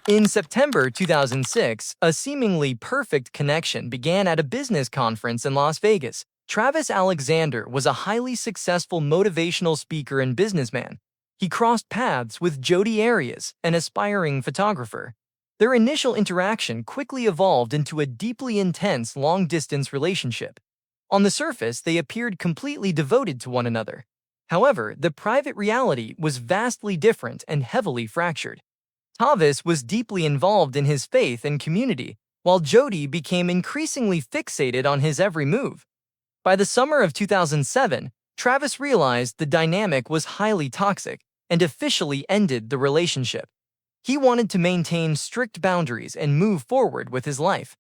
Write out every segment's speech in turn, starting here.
In September 2006, a seemingly perfect connection began at a business conference in Las Vegas. Travis Alexander was a highly successful motivational speaker and businessman. He crossed paths with Jodi Arias, an aspiring photographer. Their initial interaction quickly evolved into a deeply intense long-distance relationship. On the surface, they appeared completely devoted to one another. However, the private reality was vastly different and heavily fractured. Travis was deeply involved in his faith and community, while Jodi became increasingly fixated on his every move. By the summer of 2007, Travis realized the dynamic was highly toxic and officially ended the relationship. He wanted to maintain strict boundaries and move forward with his life.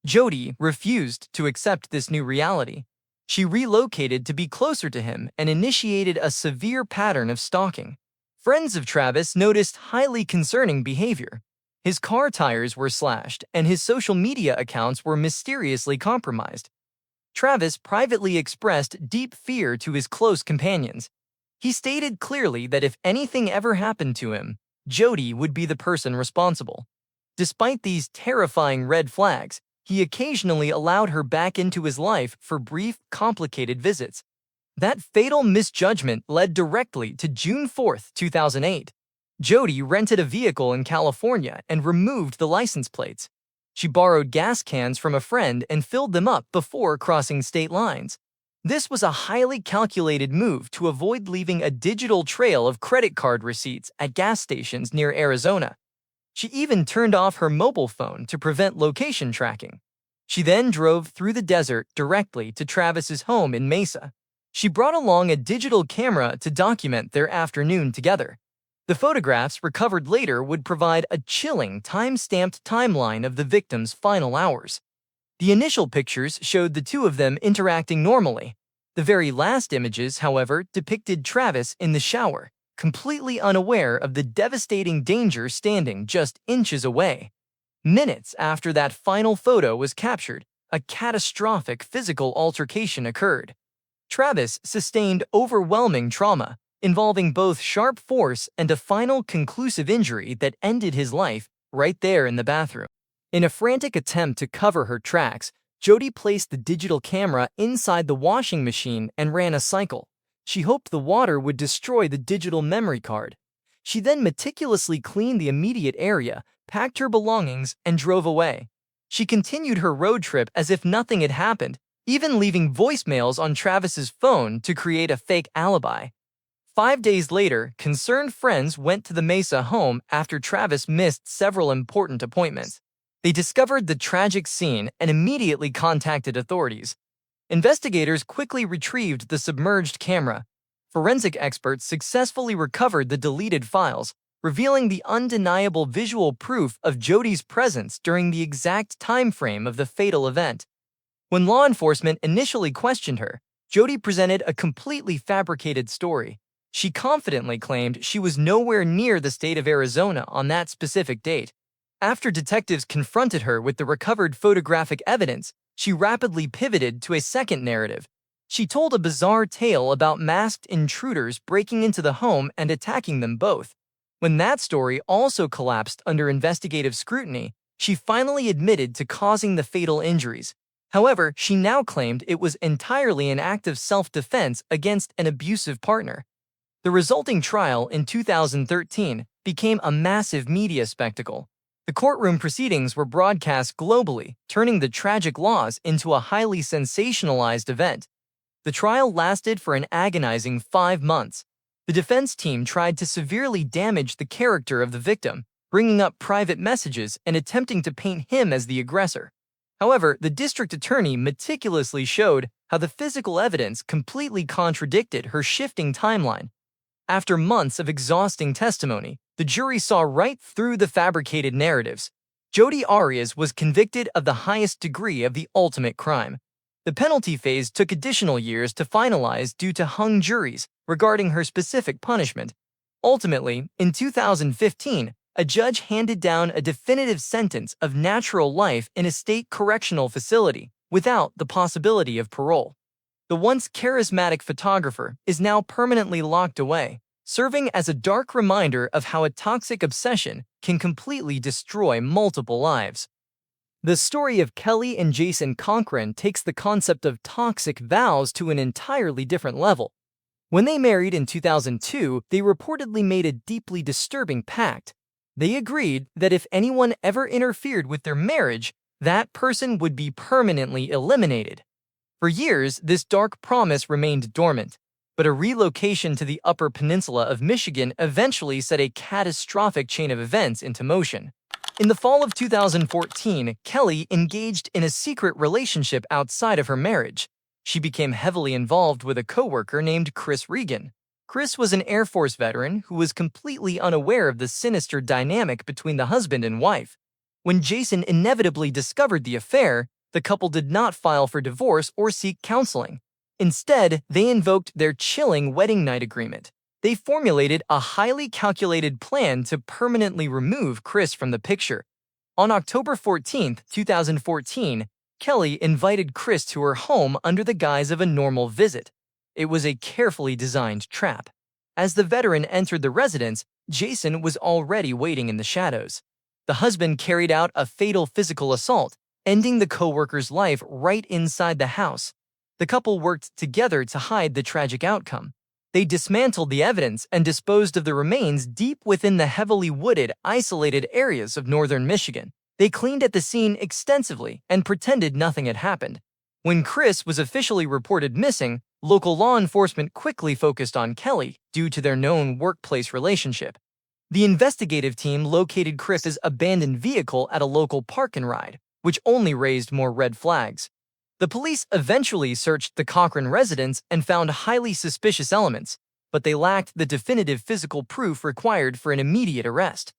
Jodi refused to accept this new reality. She relocated to be closer to him and initiated a severe pattern of stalking. Friends of Travis noticed highly concerning behavior. His car tires were slashed, and his social media accounts were mysteriously compromised. Travis privately expressed deep fear to his close companions. He stated clearly that if anything ever happened to him, Jodi would be the person responsible. Despite these terrifying red flags, he occasionally allowed her back into his life for brief, complicated visits. That fatal misjudgment led directly to June 4, 2008. Jodi rented a vehicle in California and removed the license plates. She borrowed gas cans from a friend and filled them up before crossing state lines. This was a highly calculated move to avoid leaving a digital trail of credit card receipts at gas stations near Arizona. She even turned off her mobile phone to prevent location tracking. She then drove through the desert directly to Travis's home in Mesa. She brought along a digital camera to document their afternoon together. The photographs recovered later would provide a chilling time-stamped timeline of the victim's final hours. The initial pictures showed the two of them interacting normally. The very last images, however, depicted Travis in the shower, completely unaware of the devastating danger standing just inches away. Minutes after that final photo was captured, a catastrophic physical altercation occurred. Travis sustained overwhelming trauma, involving both sharp force and a final conclusive injury that ended his life right there in the bathroom. In a frantic attempt to cover her tracks, Jodi placed the digital camera inside the washing machine and ran a cycle. She hoped the water would destroy the digital memory card. She then meticulously cleaned the immediate area, packed her belongings, and drove away. She continued her road trip as if nothing had happened, even leaving voicemails on Travis's phone to create a fake alibi. 5 days later, concerned friends went to the Mesa home after Travis missed several important appointments. They discovered the tragic scene and immediately contacted authorities. Investigators quickly retrieved the submerged camera. Forensic experts successfully recovered the deleted files, revealing the undeniable visual proof of Jodi's presence during the exact time frame of the fatal event. When law enforcement initially questioned her, Jodi presented a completely fabricated story. She confidently claimed she was nowhere near the state of Arizona on that specific date. After detectives confronted her with the recovered photographic evidence, she rapidly pivoted to a second narrative. She told a bizarre tale about masked intruders breaking into the home and attacking them both. When that story also collapsed under investigative scrutiny, she finally admitted to causing the fatal injuries. However, she now claimed it was entirely an act of self-defense against an abusive partner. The resulting trial in 2013 became a massive media spectacle. The courtroom proceedings were broadcast globally, turning the tragic loss into a highly sensationalized event. The trial lasted for an agonizing 5 months. The defense team tried to severely damage the character of the victim, bringing up private messages and attempting to paint him as the aggressor. However, the district attorney meticulously showed how the physical evidence completely contradicted her shifting timeline. After months of exhausting testimony, the jury saw right through the fabricated narratives. Jodi Arias was convicted of the highest degree of the ultimate crime. The penalty phase took additional years to finalize due to hung juries regarding her specific punishment. Ultimately, in 2015, a judge handed down a definitive sentence of natural life in a state correctional facility without the possibility of parole. The once charismatic photographer is now permanently locked away. serving as a dark reminder of how a toxic obsession can completely destroy multiple lives. The story of Kelly and Jason Cochran takes the concept of toxic vows to an entirely different level. When they married in 2002, they reportedly made a deeply disturbing pact. They agreed that if anyone ever interfered with their marriage, that person would be permanently eliminated. For years, this dark promise remained dormant, but a relocation to the Upper Peninsula of Michigan eventually set a catastrophic chain of events into motion. In the fall of 2014, Kelly engaged in a secret relationship outside of her marriage. She became heavily involved with a coworker named Chris Regan. Chris was an Air Force veteran who was completely unaware of the sinister dynamic between the husband and wife. When Jason inevitably discovered the affair, the couple did not file for divorce or seek counseling. Instead, they invoked their chilling wedding night agreement. They formulated a highly calculated plan to permanently remove Chris from the picture. On October 14, 2014, Kelly invited Chris to her home under the guise of a normal visit. It was a carefully designed trap. As the veteran entered the residence, Jason was already waiting in the shadows. The husband carried out a fatal physical assault, ending the coworker's life right inside the house. The couple worked together to hide the tragic outcome. They dismantled the evidence and disposed of the remains deep within the heavily wooded, isolated areas of northern Michigan. They cleaned at the scene extensively and pretended nothing had happened. When Chris was officially reported missing, local law enforcement quickly focused on Kelly due to their known workplace relationship. The investigative team located Chris's abandoned vehicle at a local park and ride, which only raised more red flags. The police eventually searched the Cochran residence and found highly suspicious elements, but they lacked the definitive physical proof required for an immediate arrest.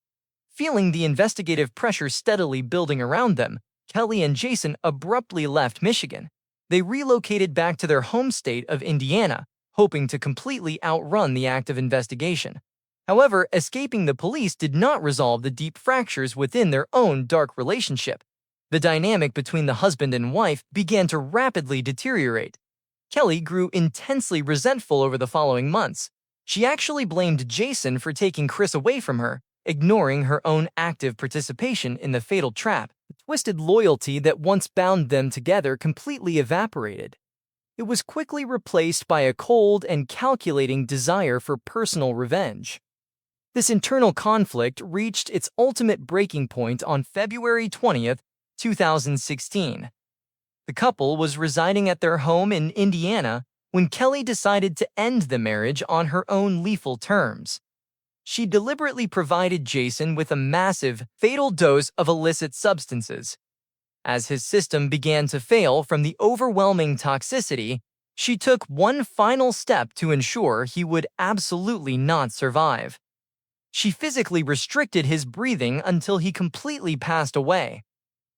Feeling the investigative pressure steadily building around them, Kelly and Jason abruptly left Michigan. They relocated back to their home state of Indiana, hoping to completely outrun the active investigation. However, escaping the police did not resolve the deep fractures within their own dark relationship. The dynamic between the husband and wife began to rapidly deteriorate. Kelly grew intensely resentful over the following months. She actually blamed Jason for taking Chris away from her, ignoring her own active participation in the fatal trap. The twisted loyalty that once bound them together completely evaporated. It was quickly replaced by a cold and calculating desire for personal revenge. This internal conflict reached its ultimate breaking point on February 20th, 2016. The couple was residing at their home in Indiana when Kelly decided to end the marriage on her own lethal terms. She deliberately provided Jason with a massive, fatal dose of illicit substances. As his system began to fail from the overwhelming toxicity, she took one final step to ensure he would absolutely not survive. She physically restricted his breathing until he completely passed away.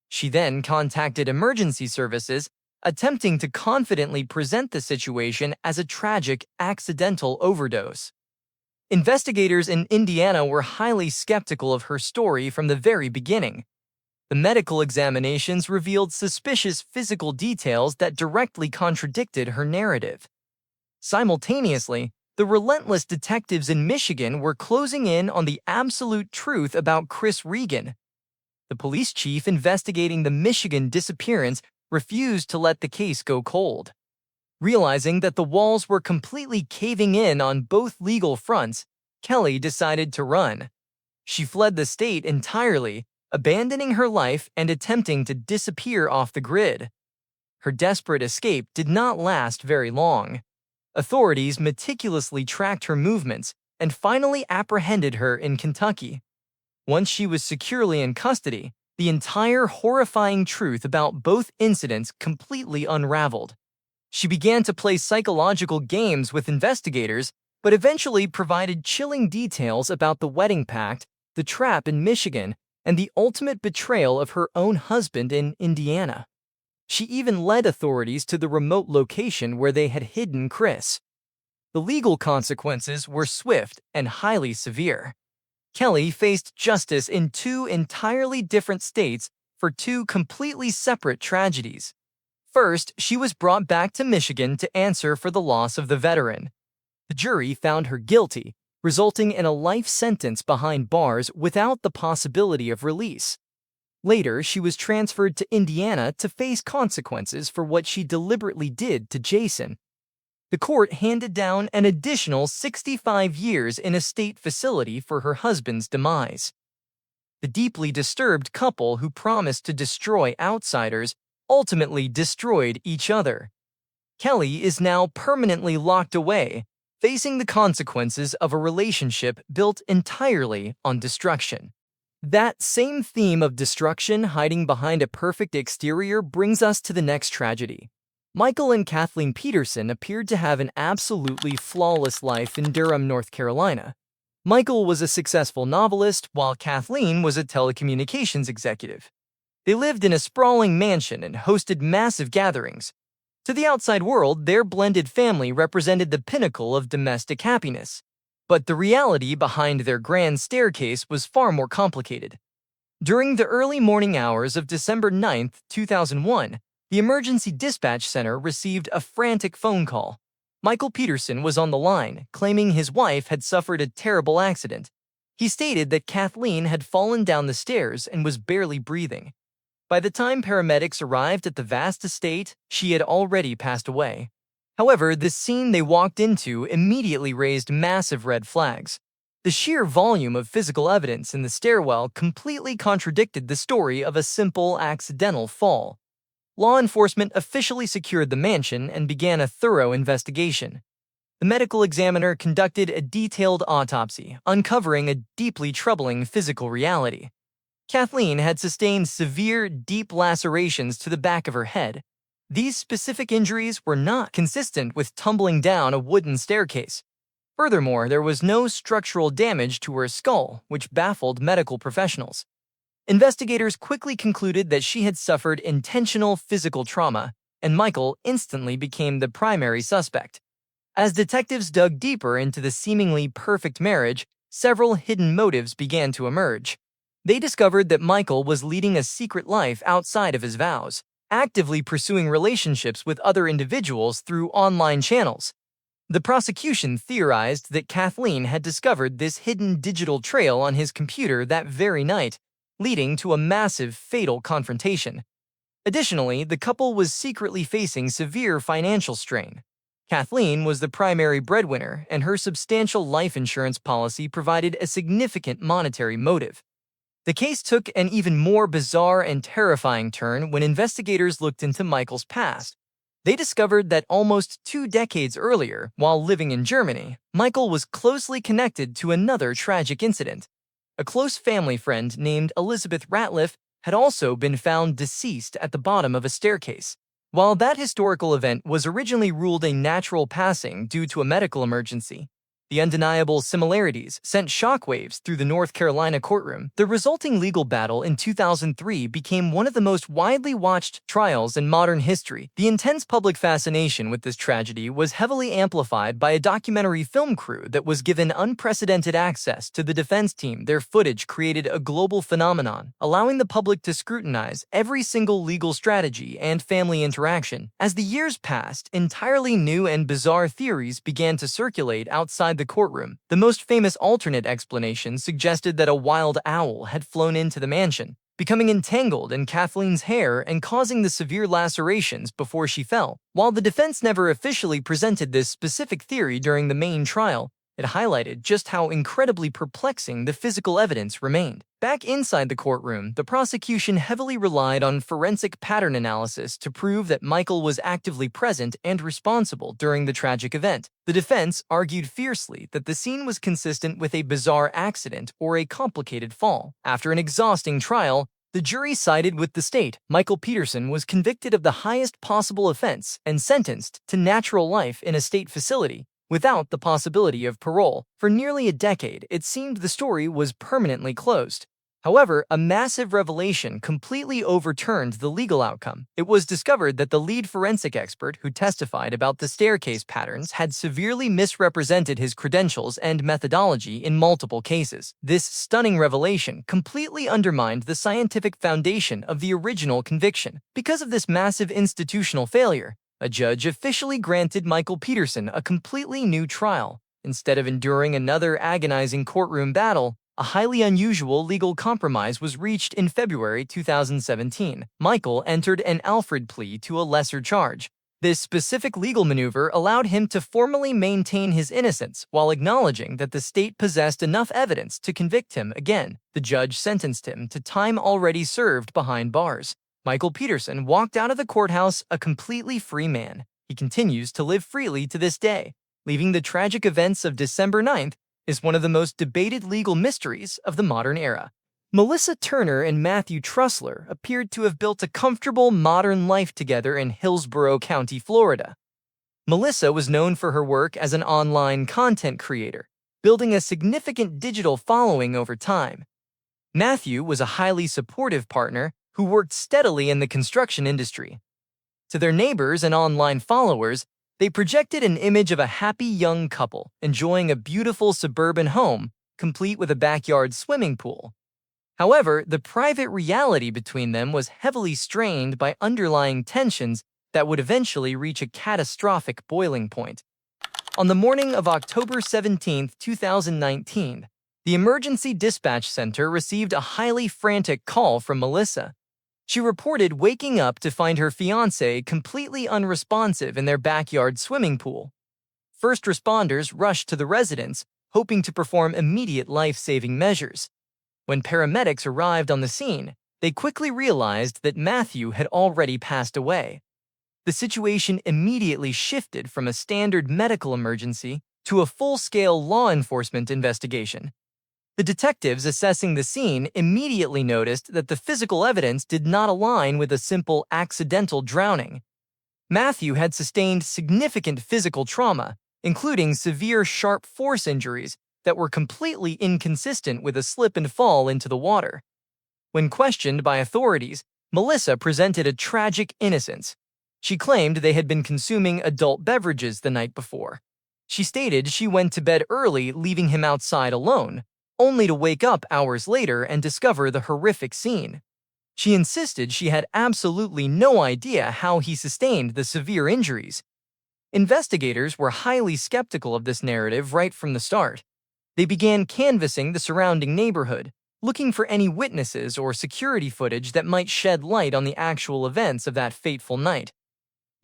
She then contacted emergency services, attempting to confidently present the situation as a tragic, accidental overdose. Investigators in Indiana were highly skeptical of her story from the very beginning. The medical examinations revealed suspicious physical details that directly contradicted her narrative. Simultaneously, the relentless detectives in Michigan were closing in on the absolute truth about Chris Regan. The police chief investigating the Michigan disappearance refused to let the case go cold. Realizing that the walls were completely caving in on both legal fronts, Kelly decided to run. She fled the state entirely, abandoning her life and attempting to disappear off the grid. Her desperate escape did not last very long. Authorities meticulously tracked her movements and finally apprehended her in Kentucky. Once she was securely in custody, the entire horrifying truth about both incidents completely unraveled. She began to play psychological games with investigators, but eventually provided chilling details about the wedding pact, the trap in Michigan, and the ultimate betrayal of her own husband in Indiana. She even led authorities to the remote location where they had hidden Chris. The legal consequences were swift and highly severe. Kelly faced justice in two entirely different states for two completely separate tragedies. First, she was brought back to Michigan to answer for the loss of the veteran. The jury found her guilty, resulting in a life sentence behind bars without the possibility of release. Later, she was transferred to Indiana to face consequences for what she deliberately did to Jason. The court handed down an additional 65 years in a state facility for her husband's demise. The deeply disturbed couple who promised to destroy outsiders ultimately destroyed each other. Kelly is now permanently locked away, facing the consequences of a relationship built entirely on destruction. That same theme of destruction hiding behind a perfect exterior brings us to the next tragedy. Michael and Kathleen Peterson appeared to have an absolutely flawless life in Durham, North Carolina. Michael was a successful novelist, while Kathleen was a telecommunications executive. They lived in a sprawling mansion and hosted massive gatherings. To the outside world, their blended family represented the pinnacle of domestic happiness. But the reality behind their grand staircase was far more complicated. During the early morning hours of December 9, 2001, the emergency dispatch center received a frantic phone call. Michael Peterson was on the line, claiming his wife had suffered a terrible accident. He stated that Kathleen had fallen down the stairs and was barely breathing. By the time paramedics arrived at the vast estate, she had already passed away. However, the scene they walked into immediately raised massive red flags. The sheer volume of physical evidence in the stairwell completely contradicted the story of a simple accidental fall. Law enforcement officially secured the mansion and began a thorough investigation. The medical examiner conducted a detailed autopsy, uncovering a deeply troubling physical reality. Kathleen had sustained severe, deep lacerations to the back of her head. These specific injuries were not consistent with tumbling down a wooden staircase. Furthermore, there was no structural damage to her skull, which baffled medical professionals. Investigators quickly concluded that she had suffered intentional physical trauma, and Michael instantly became the primary suspect. As detectives dug deeper into the seemingly perfect marriage, several hidden motives began to emerge. They discovered that Michael was leading a secret life outside of his vows, actively pursuing relationships with other individuals through online channels. The prosecution theorized that Kathleen had discovered this hidden digital trail on his computer that very night, leading to a massive, fatal confrontation. Additionally, the couple was secretly facing severe financial strain. Kathleen was the primary breadwinner, and her substantial life insurance policy provided a significant monetary motive. The case took an even more bizarre and terrifying turn when investigators looked into Michael's past. They discovered that almost 2 decades earlier, while living in Germany, Michael was closely connected to another tragic incident. A close family friend named Elizabeth Ratliff had also been found deceased at the bottom of a staircase. While that historical event was originally ruled a natural passing due to a medical emergency, the undeniable similarities sent shockwaves through the North Carolina courtroom. The resulting legal battle in 2003 became one of the most widely watched trials in modern history. The intense public fascination with this tragedy was heavily amplified by a documentary film crew that was given unprecedented access to the defense team. Their footage created a global phenomenon, allowing the public to scrutinize every single legal strategy and family interaction. As the years passed, entirely new and bizarre theories began to circulate outside the courtroom. The most famous alternate explanation suggested that a wild owl had flown into the mansion, becoming entangled in Kathleen's hair and causing the severe lacerations before she fell. While the defense never officially presented this specific theory during the main trial, it highlighted just how incredibly perplexing the physical evidence remained. Back inside the courtroom, the prosecution heavily relied on forensic pattern analysis to prove that Michael was actively present and responsible during the tragic event. The defense argued fiercely that the scene was consistent with a bizarre accident or a complicated fall. After an exhausting trial, the jury sided with the state. Michael Peterson was convicted of the highest possible offense and sentenced to natural life in a state facility, without the possibility of parole. For nearly a decade, it seemed the story was permanently closed. However, a massive revelation completely overturned the legal outcome. It was discovered that the lead forensic expert who testified about the staircase patterns had severely misrepresented his credentials and methodology in multiple cases. This stunning revelation completely undermined the scientific foundation of the original conviction. Because of this massive institutional failure, a judge officially granted Michael Peterson a completely new trial, Instead of enduring another agonizing courtroom battle, a highly unusual legal compromise was reached in February 2017. Michael entered an Alfred plea to a lesser charge. This specific legal maneuver allowed him to formally maintain his innocence while acknowledging that the state possessed enough evidence to convict him again. The judge sentenced him to time already served behind bars. Michael Peterson walked out of the courthouse a completely free man. He continues to live freely to this day. Leaving the tragic events of December 9th is one of the most debated legal mysteries of the modern era. Melissa Turner and Matthew Trussler appeared to have built a comfortable, modern life together in Hillsborough County, Florida. Melissa was known for her work as an online content creator, building a significant digital following over time. Matthew was a highly supportive partner who worked steadily in the construction industry. To their neighbors and online followers, they projected an image of a happy young couple enjoying a beautiful suburban home, complete with a backyard swimming pool. However, the private reality between them was heavily strained by underlying tensions that would eventually reach a catastrophic boiling point. On the morning of October 17, 2019, the Emergency Dispatch Center received a highly frantic call from Melissa. She reported waking up to find her fiancé completely unresponsive in their backyard swimming pool. First responders rushed to the residence, hoping to perform immediate life-saving measures. When paramedics arrived on the scene, they quickly realized that Matthew had already passed away. The situation immediately shifted from a standard medical emergency to a full-scale law enforcement investigation. The detectives assessing the scene immediately noticed that the physical evidence did not align with a simple accidental drowning. Matthew had sustained significant physical trauma, including severe sharp force injuries that were completely inconsistent with a slip and fall into the water. When questioned by authorities, Melissa presented a tragic innocence. She claimed they had been consuming adult beverages the night before. She stated she went to bed early, leaving him outside alone, only to wake up hours later and discover the horrific scene. She insisted she had absolutely no idea how he sustained the severe injuries. Investigators were highly skeptical of this narrative right from the start. They began canvassing the surrounding neighborhood, looking for any witnesses or security footage that might shed light on the actual events of that fateful night.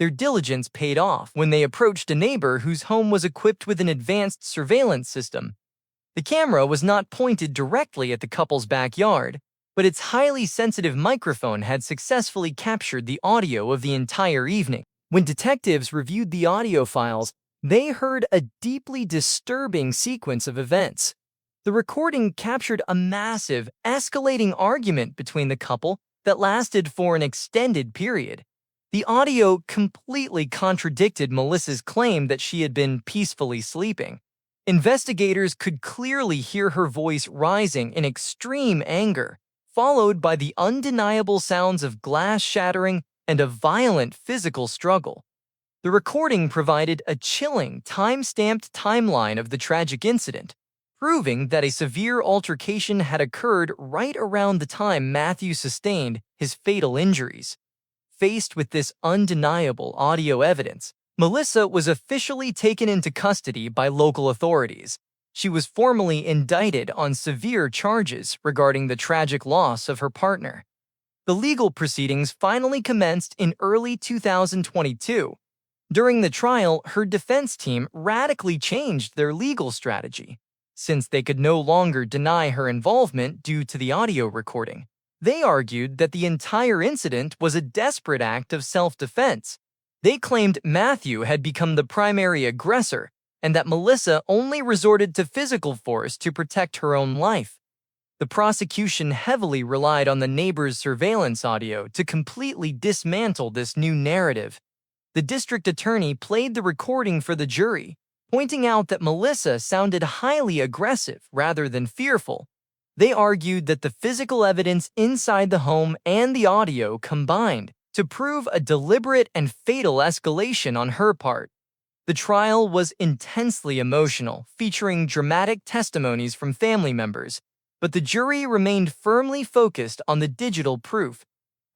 Their diligence paid off when they approached a neighbor whose home was equipped with an advanced surveillance system. The camera was not pointed directly at the couple's backyard, but its highly sensitive microphone had successfully captured the audio of the entire evening. When detectives reviewed the audio files, they heard a deeply disturbing sequence of events. The recording captured a massive, escalating argument between the couple that lasted for an extended period. The audio completely contradicted Melissa's claim that she had been peacefully sleeping. Investigators could clearly hear her voice rising in extreme anger, followed by the undeniable sounds of glass shattering and a violent physical struggle. The recording provided a chilling, time-stamped timeline of the tragic incident, proving that a severe altercation had occurred right around the time Matthew sustained his fatal injuries. Faced with this undeniable audio evidence, Melissa was officially taken into custody by local authorities. She was formally indicted on severe charges regarding the tragic loss of her partner. The legal proceedings finally commenced in early 2022. During the trial, her defense team radically changed their legal strategy. Since they could no longer deny her involvement due to the audio recording, they argued that the entire incident was a desperate act of self-defense. They claimed Matthew had become the primary aggressor and that Melissa only resorted to physical force to protect her own life. The prosecution heavily relied on the neighbor's surveillance audio to completely dismantle this new narrative. The district attorney played the recording for the jury, pointing out that Melissa sounded highly aggressive rather than fearful. They argued that the physical evidence inside the home and the audio combined to prove a deliberate and fatal escalation on her part. The trial was intensely emotional, featuring dramatic testimonies from family members, but the jury remained firmly focused on the digital proof.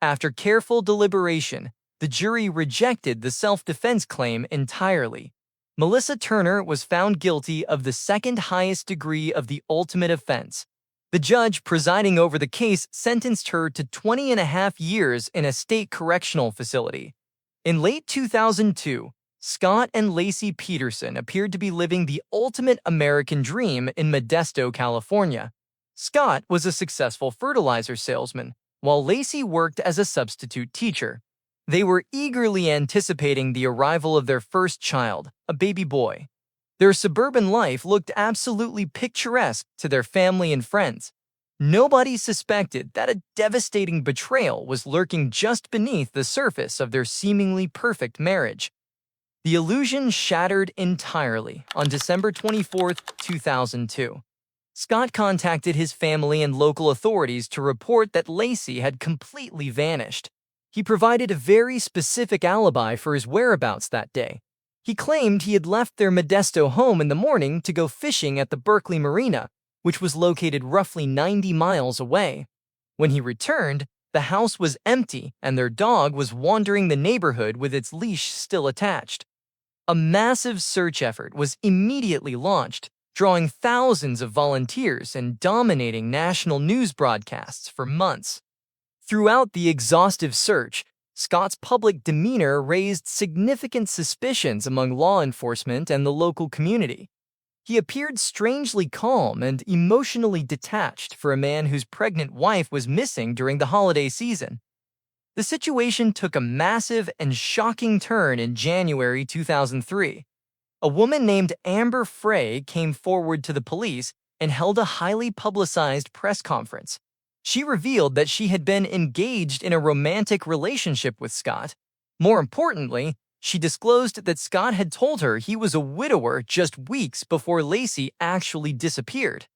After careful deliberation, the jury rejected the self-defense claim entirely. Melissa Turner was found guilty of the second highest degree of the ultimate offense. The judge presiding over the case sentenced her to 20 and a half years in a state correctional facility. In late 2002, Scott and Lacey Peterson appeared to be living the ultimate American dream in Modesto, California. Scott was a successful fertilizer salesman, while Lacey worked as a substitute teacher. They were eagerly anticipating the arrival of their first child, a baby boy. Their suburban life looked absolutely picturesque to their family and friends. Nobody suspected that a devastating betrayal was lurking just beneath the surface of their seemingly perfect marriage. The illusion shattered entirely on December 24, 2002. Scott contacted his family and local authorities to report that Lacey had completely vanished. He provided a very specific alibi for his whereabouts that day. He claimed he had left their Modesto home in the morning to go fishing at the Berkeley Marina, which was located roughly 90 miles away. When he returned, the house was empty and their dog was wandering the neighborhood with its leash still attached. A massive search effort was immediately launched, drawing thousands of volunteers and dominating national news broadcasts for months. Throughout the exhaustive search, Scott's public demeanor raised significant suspicions among law enforcement and the local community. He appeared strangely calm and emotionally detached for a man whose pregnant wife was missing during the holiday season. The situation took a massive and shocking turn in January 2003. A woman named Amber Frey came forward to the police and held a highly publicized press conference. She revealed that she had been engaged in a romantic relationship with Scott. More importantly, she disclosed that Scott had told her he was a widower just weeks before Lacey actually disappeared.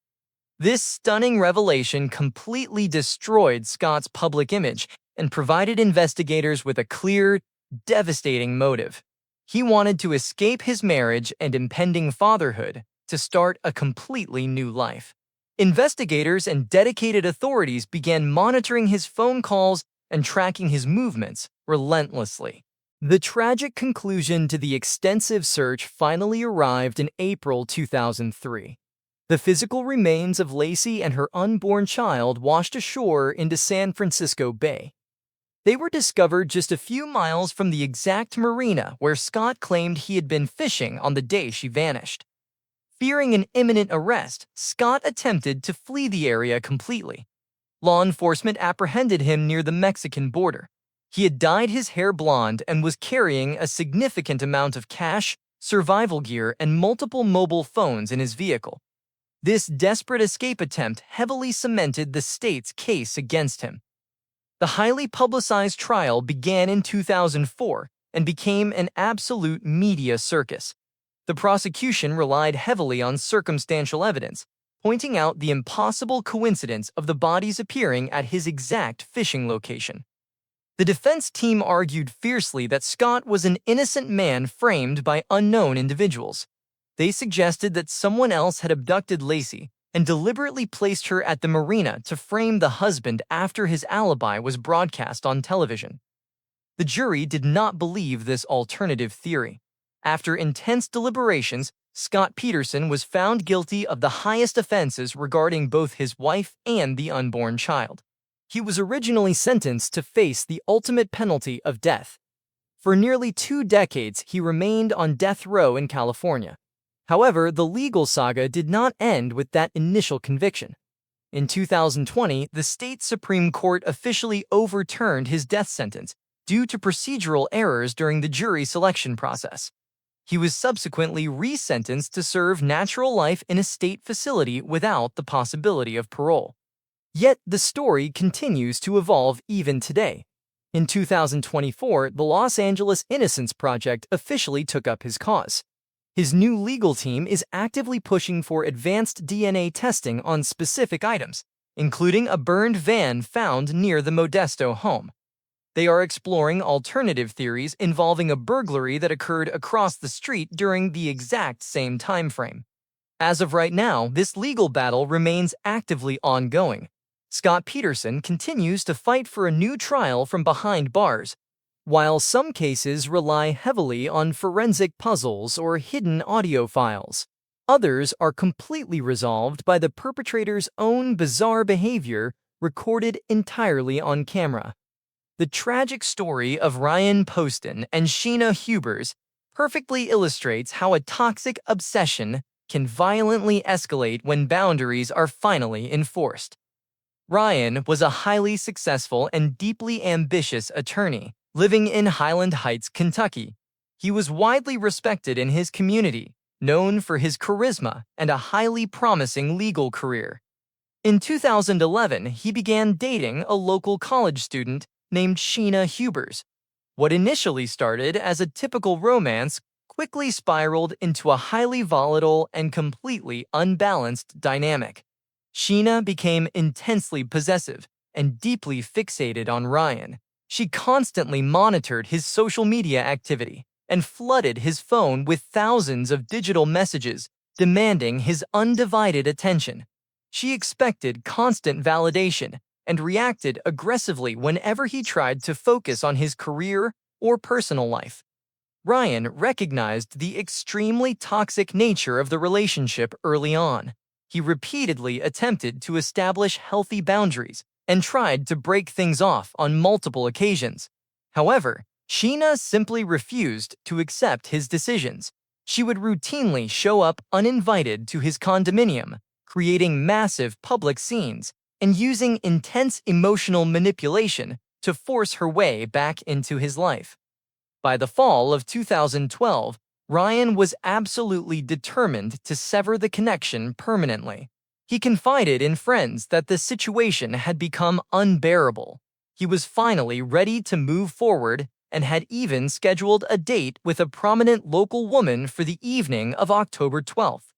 This stunning revelation completely destroyed Scott's public image and provided investigators with a clear, devastating motive. He wanted to escape his marriage and impending fatherhood to start a completely new life. Investigators and dedicated authorities began monitoring his phone calls and tracking his movements relentlessly. The tragic conclusion to the extensive search finally arrived in April 2003. The physical remains of Lacey and her unborn child washed ashore into San Francisco Bay. They were discovered just a few miles from the exact marina where Scott claimed he had been fishing on the day she vanished. Fearing an imminent arrest, Scott attempted to flee the area completely. Law enforcement apprehended him near the Mexican border. He had dyed his hair blonde and was carrying a significant amount of cash, survival gear, and multiple mobile phones in his vehicle. This desperate escape attempt heavily cemented the state's case against him. The highly publicized trial began in 2004 and became an absolute media circus. The prosecution relied heavily on circumstantial evidence, pointing out the impossible coincidence of the bodies appearing at his exact fishing location. The defense team argued fiercely that Scott was an innocent man framed by unknown individuals. They suggested that someone else had abducted Lacey and deliberately placed her at the marina to frame the husband after his alibi was broadcast on television. The jury did not believe this alternative theory. After intense deliberations, Scott Peterson was found guilty of the highest offenses regarding both his wife and the unborn child. He was originally sentenced to face the ultimate penalty of death. For nearly 2 decades, he remained on death row in California. However, the legal saga did not end with that initial conviction. In 2020, the state Supreme Court officially overturned his death sentence due to procedural errors during the jury selection process. He was subsequently resentenced to serve natural life in a state facility without the possibility of parole. Yet the story continues to evolve even today. In 2024, the Los Angeles Innocence Project officially took up his cause. His new legal team is actively pushing for advanced DNA testing on specific items, including a burned van found near the Modesto home. They are exploring alternative theories involving a burglary that occurred across the street during the exact same time frame. As of right now, this legal battle remains actively ongoing. Scott Peterson continues to fight for a new trial from behind bars. while some cases rely heavily on forensic puzzles or hidden audio files. Others are completely resolved by the perpetrator's own bizarre behavior recorded entirely on camera. The tragic story of Ryan Poston and Sheena Hubers perfectly illustrates how a toxic obsession can violently escalate when boundaries are finally enforced. Ryan was a highly successful and deeply ambitious attorney living in Highland Heights, Kentucky. He was widely respected in his community, known for his charisma and a highly promising legal career. In 2011, he began dating a local college student named Sheena Hubers. What initially started as a typical romance quickly spiraled into a highly volatile and completely unbalanced dynamic. Sheena became intensely possessive and deeply fixated on Ryan. She constantly monitored his social media activity and flooded his phone with thousands of digital messages demanding his undivided attention. She expected constant validation and reacted aggressively whenever he tried to focus on his career or personal life. Ryan recognized the extremely toxic nature of the relationship early on. He repeatedly attempted to establish healthy boundaries and tried to break things off on multiple occasions. However, Sheena simply refused to accept his decisions. She would routinely show up uninvited to his condominium, creating massive public scenes and using intense emotional manipulation to force her way back into his life. By the fall of 2012, Ryan was absolutely determined to sever the connection permanently. He confided in friends that the situation had become unbearable. He was finally ready to move forward and had even scheduled a date with a prominent local woman for the evening of October 12th.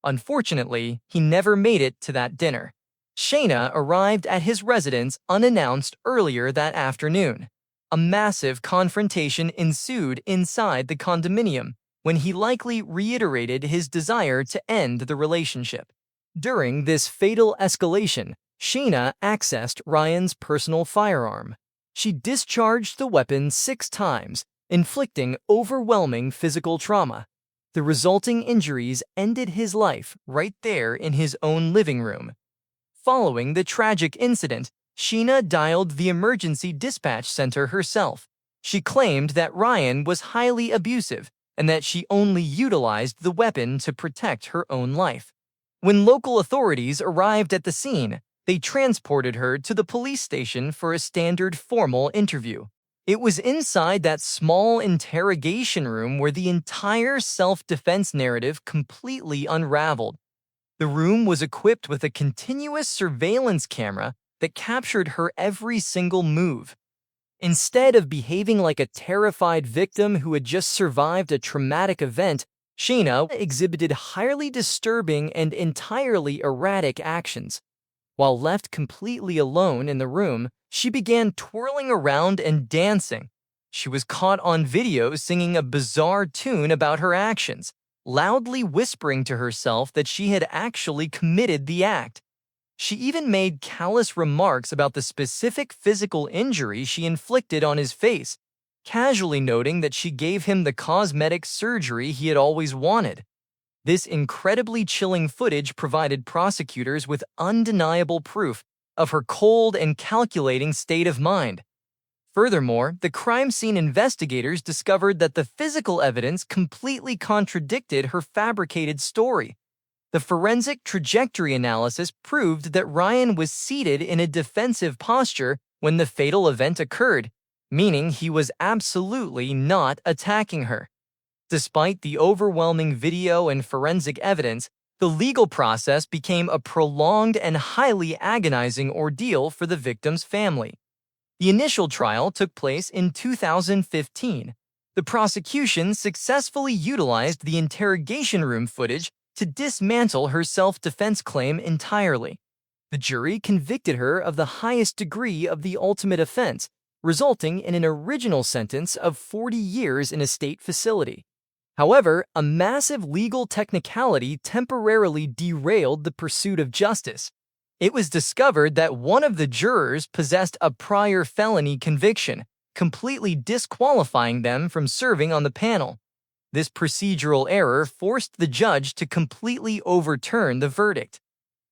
Unfortunately, he never made it to that dinner. Sheena arrived at his residence unannounced earlier that afternoon. A massive confrontation ensued inside the condominium when he likely reiterated his desire to end the relationship. During this fatal escalation, Sheena accessed Ryan's personal firearm. She discharged the weapon 6 times, inflicting overwhelming physical trauma. The resulting injuries ended his life right there in his own living room. Following the tragic incident, Sheena dialed the emergency dispatch center herself. She claimed that Ryan was highly abusive and that she only utilized the weapon to protect her own life. When local authorities arrived at the scene, they transported her to the police station for a standard formal interview. It was inside that small interrogation room where the entire self-defense narrative completely unraveled. The room was equipped with a continuous surveillance camera that captured her every single move. Instead of behaving like a terrified victim who had just survived a traumatic event, Sheena exhibited highly disturbing and entirely erratic actions. While left completely alone in the room, she began twirling around and dancing. She was caught on video singing a bizarre tune about her actions, loudly whispering to herself that she had actually committed the act. She even made callous remarks about the specific physical injury she inflicted on his face, casually noting that she gave him the cosmetic surgery he had always wanted. This incredibly chilling footage provided prosecutors with undeniable proof of her cold and calculating state of mind. Furthermore, the crime scene investigators discovered that the physical evidence completely contradicted her fabricated story. The forensic trajectory analysis proved that Ryan was seated in a defensive posture when the fatal event occurred, meaning he was absolutely not attacking her. Despite the overwhelming video and forensic evidence, the legal process became a prolonged and highly agonizing ordeal for the victim's family. The initial trial took place in 2015. The prosecution successfully utilized the interrogation room footage to dismantle her self-defense claim entirely. The jury convicted her of the highest degree of the ultimate offense, resulting in an original sentence of 40 years in a state facility. However, a massive legal technicality temporarily derailed the pursuit of justice. It was discovered that one of the jurors possessed a prior felony conviction, completely disqualifying them from serving on the panel. This procedural error forced the judge to completely overturn the verdict.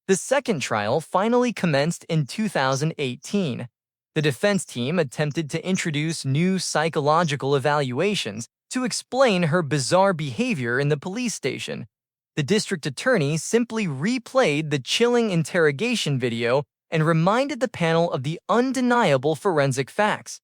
The second trial finally commenced in 2018. The defense team attempted to introduce new psychological evaluations to explain her bizarre behavior in the police station. The district attorney simply replayed the chilling interrogation video and reminded the panel of the undeniable forensic facts.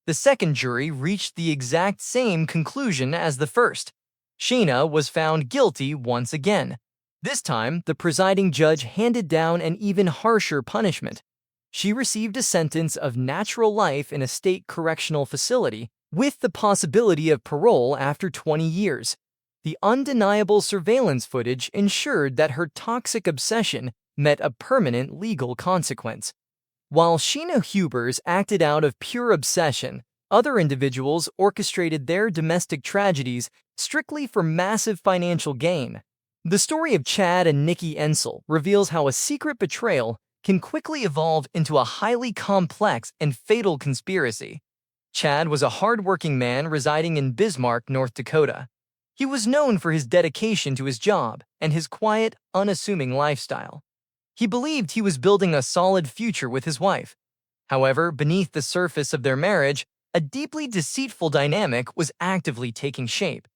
The second jury reached the exact same conclusion as the first. Shayna was found guilty once again. This time, the presiding judge handed down an even harsher punishment. She received a sentence of natural life in a state correctional facility, with the possibility of parole after 20 years. The undeniable surveillance footage ensured that her toxic obsession met a permanent legal consequence. While Sheena Hubers acted out of pure obsession, other individuals orchestrated their domestic tragedies strictly for massive financial gain. The story of Chad and Nikki Ensel reveals how a secret betrayal can quickly evolve into a highly complex and fatal conspiracy. Chad was a hardworking man residing in Bismarck, North Dakota. He was known for his dedication to his job and his quiet, unassuming lifestyle. He believed he was building a solid future with his wife. However, beneath the surface of their marriage, a deeply deceitful dynamic was actively taking shape.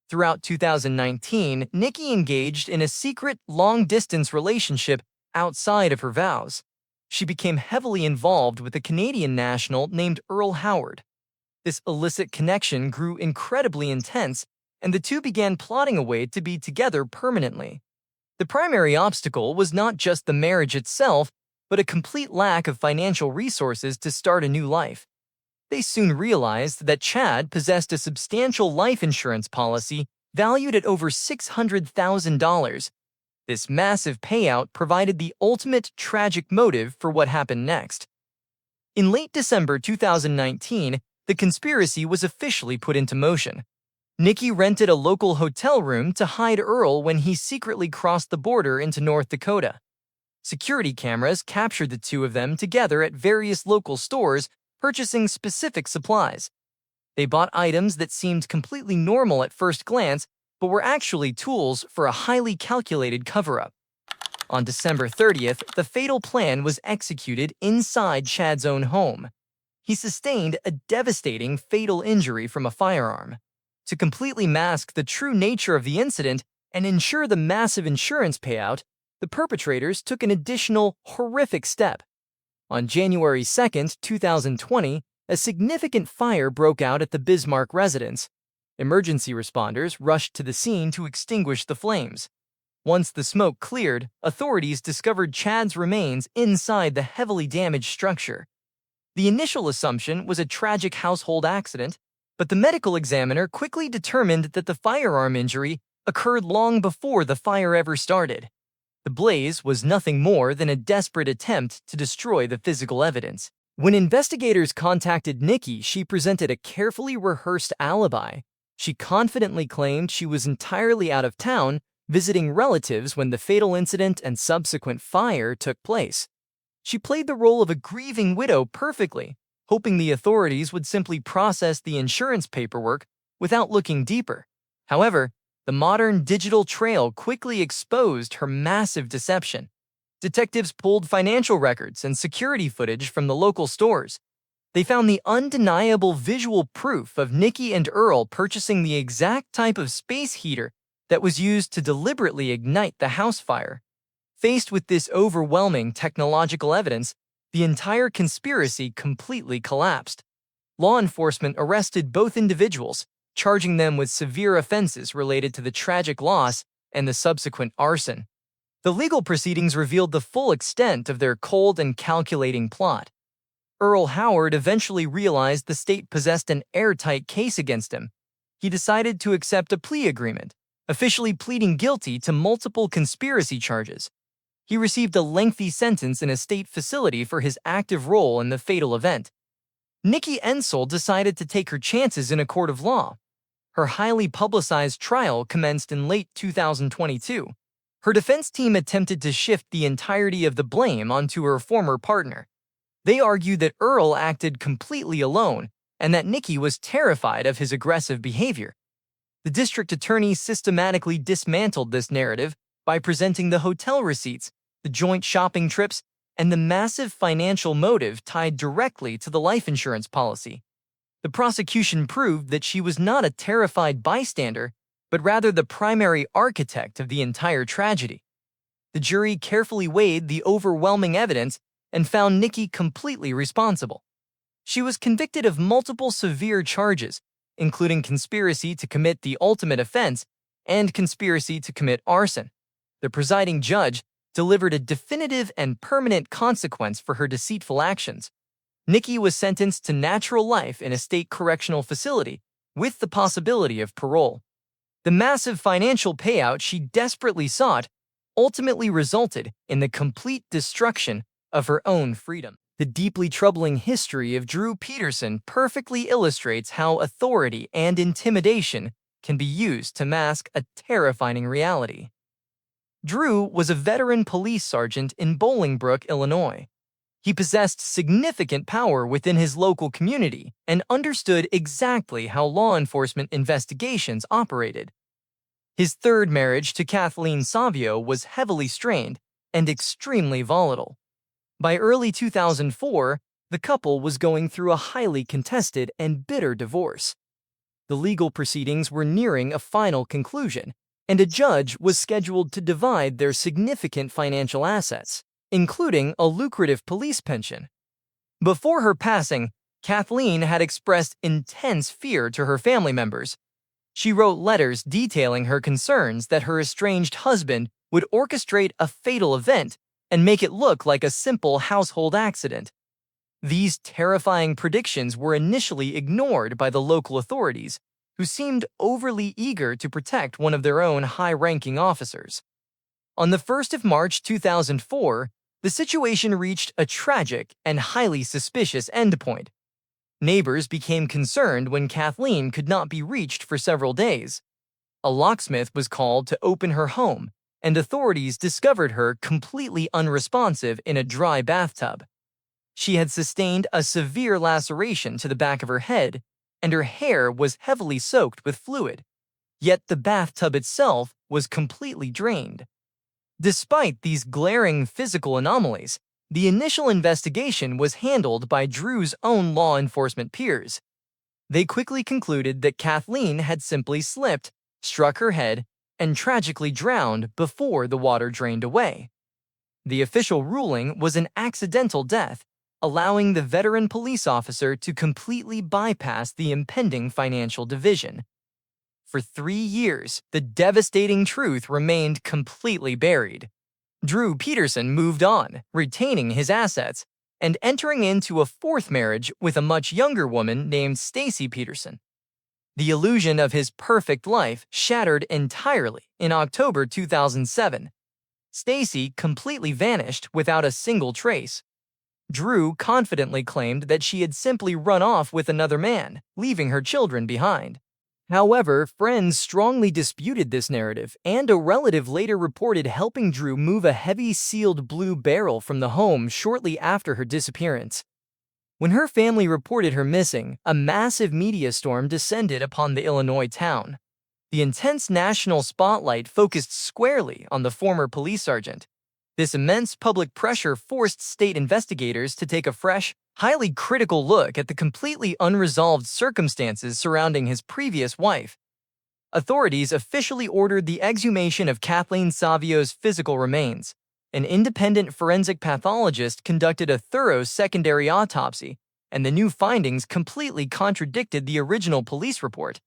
Throughout 2019, Nikki engaged in a secret, long-distance relationship outside of her vows. She became heavily involved with a Canadian national named Earl Howard. This illicit connection grew incredibly intense, and the two began plotting a way to be together permanently. The primary obstacle was not just the marriage itself, but a complete lack of financial resources to start a new life. They soon realized that Chad possessed a substantial life insurance policy valued at over $600,000. This massive payout provided the ultimate tragic motive for what happened next. In late December 2019, the conspiracy was officially put into motion. Nikki rented a local hotel room to hide Earl when he secretly crossed the border into North Dakota. Security cameras captured the two of them together at various local stores, purchasing specific supplies. They bought items that seemed completely normal at first glance, but were actually tools for a highly calculated cover-up. On December 30th, the fatal plan was executed inside Chad's own home. He sustained a devastating fatal injury from a firearm. To completely mask the true nature of the incident and ensure the massive insurance payout, the perpetrators took an additional horrific step. On January 2, 2020, a significant fire broke out at the Bismarck residence. Emergency responders rushed to the scene to extinguish the flames. Once the smoke cleared, authorities discovered Chad's remains inside the heavily damaged structure. The initial assumption was a tragic household accident, but the medical examiner quickly determined that the firearm injury occurred long before the fire ever started. The blaze was nothing more than a desperate attempt to destroy the physical evidence. When investigators contacted Nikki, she presented a carefully rehearsed alibi. She confidently claimed she was entirely out of town, visiting relatives when the fatal incident and subsequent fire took place. She played the role of a grieving widow perfectly, hoping the authorities would simply process the insurance paperwork without looking deeper. However, the modern digital trail quickly exposed her massive deception. Detectives pulled financial records and security footage from the local stores. They found the undeniable visual proof of Nikki and Earl purchasing the exact type of space heater that was used to deliberately ignite the house fire. Faced with this overwhelming technological evidence, the entire conspiracy completely collapsed. Law enforcement arrested both individuals, charging them with severe offenses related to the tragic loss and the subsequent arson. The legal proceedings revealed the full extent of their cold and calculating plot. Earl Howard eventually realized the state possessed an airtight case against him. He decided to accept a plea agreement, officially pleading guilty to multiple conspiracy charges. He received a lengthy sentence in a state facility for his active role in the fatal event. Nikki Ensel decided to take her chances in a court of law. Her highly publicized trial commenced in late 2022. Her defense team attempted to shift the entirety of the blame onto her former partner. They argued that Earl acted completely alone, and that Nikki was terrified of his aggressive behavior. The district attorney systematically dismantled this narrative by presenting the hotel receipts, the joint shopping trips, and the massive financial motive tied directly to the life insurance policy. The prosecution proved that she was not a terrified bystander, but rather the primary architect of the entire tragedy. The jury carefully weighed the overwhelming evidence and found Nikki completely responsible. She was convicted of multiple severe charges, including conspiracy to commit the ultimate offense and conspiracy to commit arson. The presiding judge delivered a definitive and permanent consequence for her deceitful actions. Nikki was sentenced to natural life in a state correctional facility with the possibility of parole. The massive financial payout she desperately sought ultimately resulted in the complete destruction of her own freedom. The deeply troubling history of Drew Peterson perfectly illustrates how authority and intimidation can be used to mask a terrifying reality. Drew was a veteran police sergeant in Bolingbrook, Illinois. He possessed significant power within his local community and understood exactly how law enforcement investigations operated. His third marriage to Kathleen Savio was heavily strained and extremely volatile. By early 2004, the couple was going through a highly contested and bitter divorce. The legal proceedings were nearing a final conclusion, and a judge was scheduled to divide their significant financial assets, including a lucrative police pension. Before her passing, Kathleen had expressed intense fear to her family members. She wrote letters detailing her concerns that her estranged husband would orchestrate a fatal event and make it look like a simple household accident. These terrifying predictions were initially ignored by the local authorities, who seemed overly eager to protect one of their own high-ranking officers. On the 1st of March 2004, the situation reached a tragic and highly suspicious endpoint. Neighbors became concerned when Kathleen could not be reached for several days. A locksmith was called to open her home, and authorities discovered her completely unresponsive in a dry bathtub. She had sustained a severe laceration to the back of her head, and her hair was heavily soaked with fluid. Yet the bathtub itself was completely drained. Despite these glaring physical anomalies, the initial investigation was handled by Drew's own law enforcement peers. They quickly concluded that Kathleen had simply slipped, struck her head, and tragically drowned before the water drained away. The official ruling was an accidental death, allowing the veteran police officer to completely bypass the impending financial division. For 3 years, the devastating truth remained completely buried. Drew Peterson moved on, retaining his assets, and entering into a fourth marriage with a much younger woman named Stacy Peterson. The illusion of his perfect life shattered entirely in October 2007. Stacy completely vanished without a single trace. Drew confidently claimed that she had simply run off with another man, leaving her children behind. However, friends strongly disputed this narrative, and a relative later reported helping Drew move a heavy sealed blue barrel from the home shortly after her disappearance. When her family reported her missing, a massive media storm descended upon the Illinois town. The intense national spotlight focused squarely on the former police sergeant. This immense public pressure forced state investigators to take a fresh, highly critical look at the completely unresolved circumstances surrounding his previous wife. Authorities officially ordered the exhumation of Kathleen Savio's physical remains. An independent forensic pathologist conducted a thorough secondary autopsy, and the new findings completely contradicted the original police report.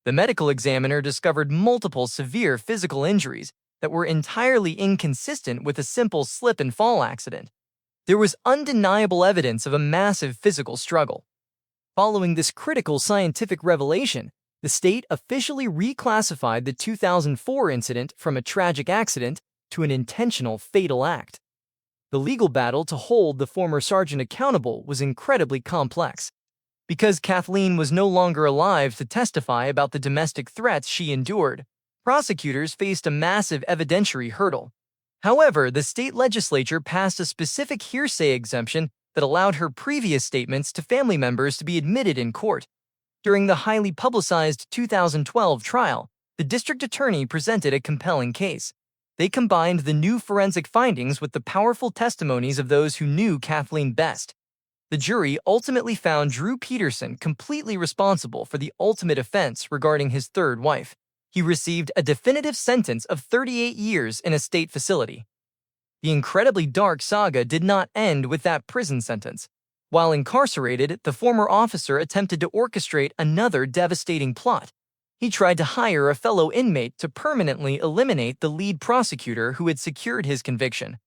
The medical examiner discovered multiple severe physical injuries that were entirely inconsistent with a simple slip and fall accident. There was undeniable evidence of a massive physical struggle. Following this critical scientific revelation, the state officially reclassified the 2004 incident from a tragic accident to an intentional fatal act. The legal battle to hold the former sergeant accountable was incredibly complex. Because Kathleen was no longer alive to testify about the domestic threats she endured, prosecutors faced a massive evidentiary hurdle. However, the state legislature passed a specific hearsay exemption that allowed her previous statements to family members to be admitted in court. During the highly publicized 2012 trial, the district attorney presented a compelling case. They combined the new forensic findings with the powerful testimonies of those who knew Kathleen best. The jury ultimately found Drew Peterson completely responsible for the ultimate offense regarding his third wife. He received a definitive sentence of 38 years in a state facility. The incredibly dark saga did not end with that prison sentence. While incarcerated, the former officer attempted to orchestrate another devastating plot. He tried to hire a fellow inmate to permanently eliminate the lead prosecutor who had secured his conviction.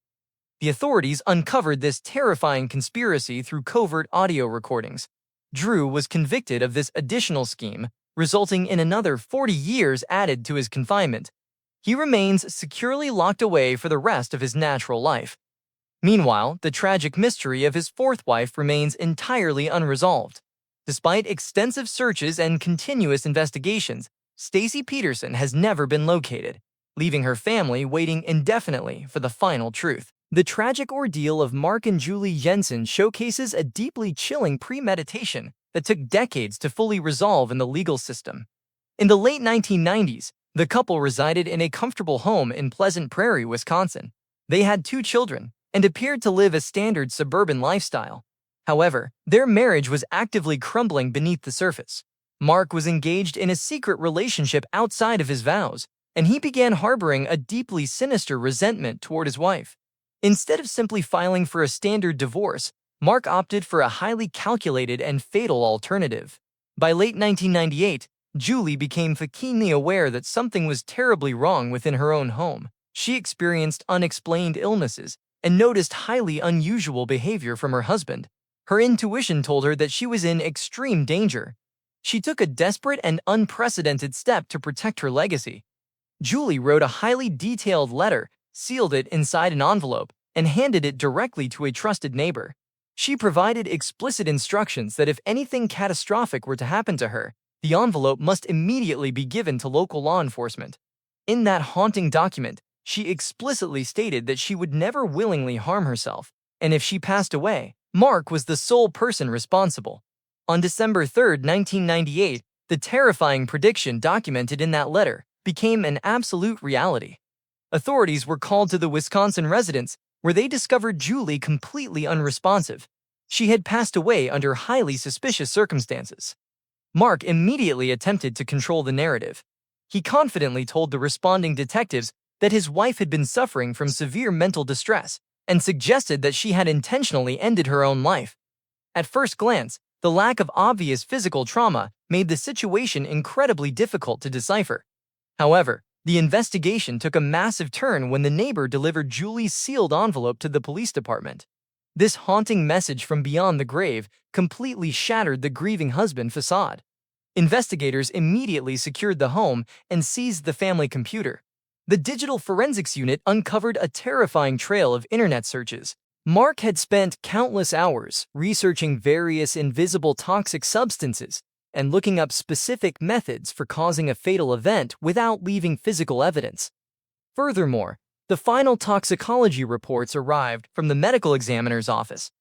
The authorities uncovered this terrifying conspiracy through covert audio recordings. Drew was convicted of this additional scheme, resulting in another 40 years added to his confinement. He remains securely locked away for the rest of his natural life. Meanwhile, the tragic mystery of his fourth wife remains entirely unresolved. Despite extensive searches and continuous investigations, Stacey Peterson has never been located, leaving her family waiting indefinitely for the final truth. The tragic ordeal of Mark and Julie Jensen showcases a deeply chilling premeditation that took decades to fully resolve in the legal system. In the late 1990s, the couple resided in a comfortable home in Pleasant Prairie, Wisconsin. They had 2 children and appeared to live a standard suburban lifestyle. However, their marriage was actively crumbling beneath the surface. Mark was engaged in a secret relationship outside of his vows, and he began harboring a deeply sinister resentment toward his wife. Instead of simply filing for a standard divorce, Mark opted for a highly calculated and fatal alternative. By late 1998, Julie became keenly aware that something was terribly wrong within her own home. She experienced unexplained illnesses and noticed highly unusual behavior from her husband. Her intuition told her that she was in extreme danger. She took a desperate and unprecedented step to protect her legacy. Julie wrote a highly detailed letter, sealed it inside an envelope, and handed it directly to a trusted neighbor. She provided explicit instructions that if anything catastrophic were to happen to her, the envelope must immediately be given to local law enforcement. In that haunting document, she explicitly stated that she would never willingly harm herself, and if she passed away, Mark was the sole person responsible. On December 3, 1998, the terrifying prediction documented in that letter became an absolute reality. Authorities were called to the Wisconsin residence, where they discovered Julie completely unresponsive. She had passed away under highly suspicious circumstances. Mark immediately attempted to control the narrative. He confidently told the responding detectives that his wife had been suffering from severe mental distress and suggested that she had intentionally ended her own life. At first glance, the lack of obvious physical trauma made the situation incredibly difficult to decipher. However, the investigation took a massive turn when the neighbor delivered Julie's sealed envelope to the police department. This haunting message from beyond the grave completely shattered the grieving husband facade. Investigators immediately secured the home and seized the family computer. The digital forensics unit uncovered a terrifying trail of internet searches. Mark had spent countless hours researching various invisible toxic substances and looking up specific methods for causing a fatal event without leaving physical evidence. Furthermore, the final toxicology reports arrived from the medical examiner's office.